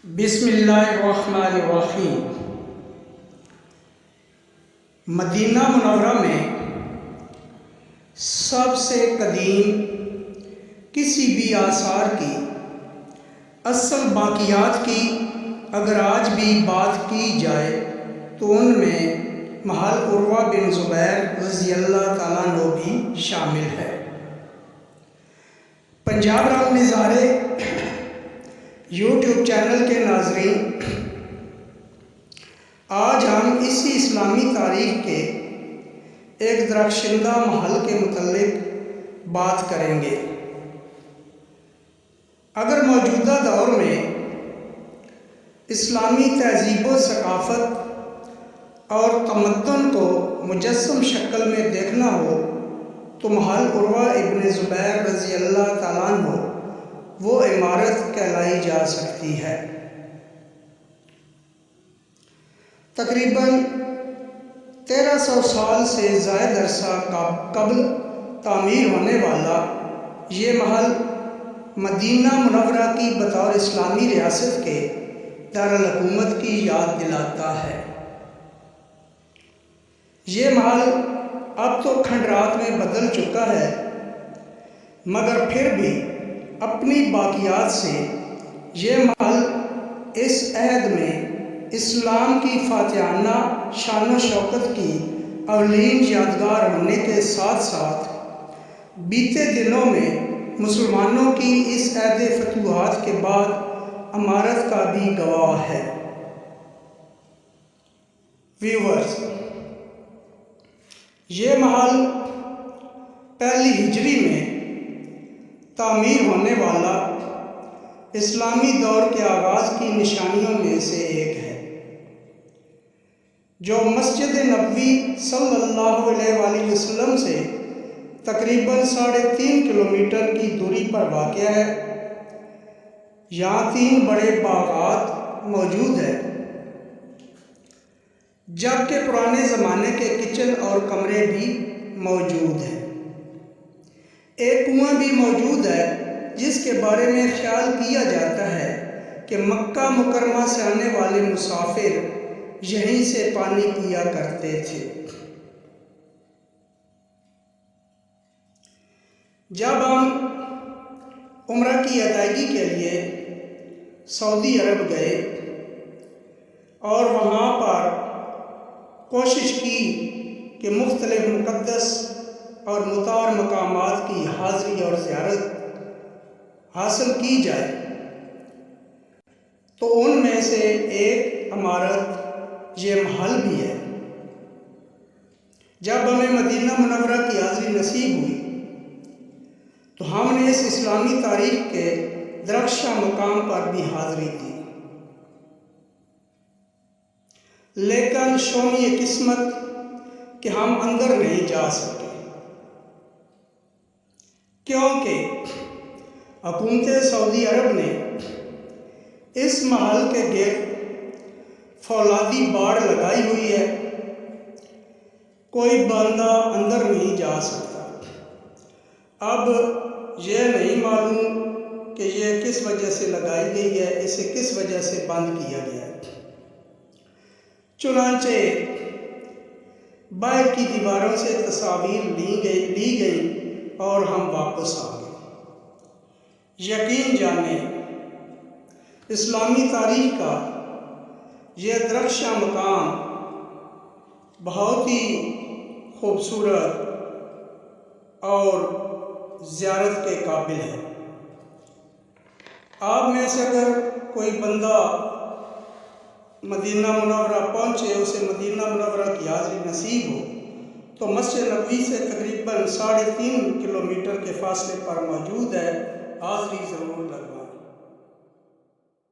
بسم اللہ الرحمن الرحیم۔ مدینہ منورہ میں سب سے قدیم کسی بھی آثار کی اصل باقیات کی اگر آج بھی بات کی جائے تو ان میں محل عروہ بن زبیر رضی اللہ تعالیٰ عنہ بھی شامل ہے۔ پنجاب راگ نظارے یوٹیوب چینل کے ناظرین، آج ہم اسی اسلامی تاریخ کے ایک درخشندہ محل کے متعلق بات کریں گے۔ اگر موجودہ دور میں اسلامی تہذیب و ثقافت اور تمدن کو مجسم شکل میں دیکھنا ہو تو محل عروہ ابن زبیر رضی اللہ تعالیٰ عنہ وہ عمارت کہلائی جا سکتی ہے۔ تقریباً 1300 سال سے زائد عرصہ قبل تعمیر ہونے والا یہ محل مدینہ منورہ کی بطور اسلامی ریاست کے دارالحکومت کی یاد دلاتا ہے۔ یہ محل اب تو کھنڈرات میں بدل چکا ہے، مگر پھر بھی اپنی باقیات سے یہ محل اس عہد میں اسلام کی فاتحانہ شان و شوکت کی اولین یادگار ہونے کے ساتھ ساتھ بیتے دنوں میں مسلمانوں کی اس عہد فتوحات کے بعد عمارت کا بھی گواہ ہے۔ ویورز، یہ محل پہلی ہجری میں تعمیر ہونے والا اسلامی دور کے آغاز کی نشانیوں میں سے ایک ہے، جو مسجد نبوی صلی اللہ علیہ وآلہ وسلم سے تقریباً 3.5 کلومیٹر کی دوری پر واقع ہے۔ یہاں 3 بڑے باغات موجود ہیں، جبکہ پرانے زمانے کے کچن اور کمرے بھی موجود ہیں۔ ایک کنواں بھی موجود ہے جس کے بارے میں خیال کیا جاتا ہے کہ مکہ مکرمہ سے آنے والے مسافر یہیں سے پانی پیا کرتے تھے۔ جب ہم عمرہ کی ادائیگی کے لیے سعودی عرب گئے اور وہاں پر کوشش کی کہ مختلف مقدس اور مطہر مقامات کی حاضری اور زیارت حاصل کی جائے تو ان میں سے ایک عمارت یہ محل بھی ہے۔ جب ہمیں مدینہ منورہ کی حاضری نصیب ہوئی تو ہم نے اس اسلامی تاریخ کے درخشاں مقام پر بھی حاضری دی، لیکن شومی قسمت کہ ہم اندر نہیں جا سکے، کیونکہ حکومت سعودی عرب نے اس محل کے گرد فولادی باڑ لگائی ہوئی ہے، کوئی بندہ اندر نہیں جا سکتا۔ اب یہ نہیں معلوم کہ یہ کس وجہ سے لگائی گئی ہے، اسے کس وجہ سے بند کیا گیا ہے۔ چنانچہ باہر کی دیواروں سے تصاویر لی گئی اور ہم واپس آ گئے۔ یقین جانیں، اسلامی تاریخ کا یہ درخشاں مقام بہت ہی خوبصورت اور زیارت کے قابل ہے۔ آپ میں سے اگر کوئی بندہ مدینہ منورہ پہنچے، اسے مدینہ منورہ کی حاضری نصیب ہو تو مسجد نبوی سے تقریباً 3.5 کلومیٹر کے فاصلے پر موجود ہے، حاضری ضرور لگوائیں۔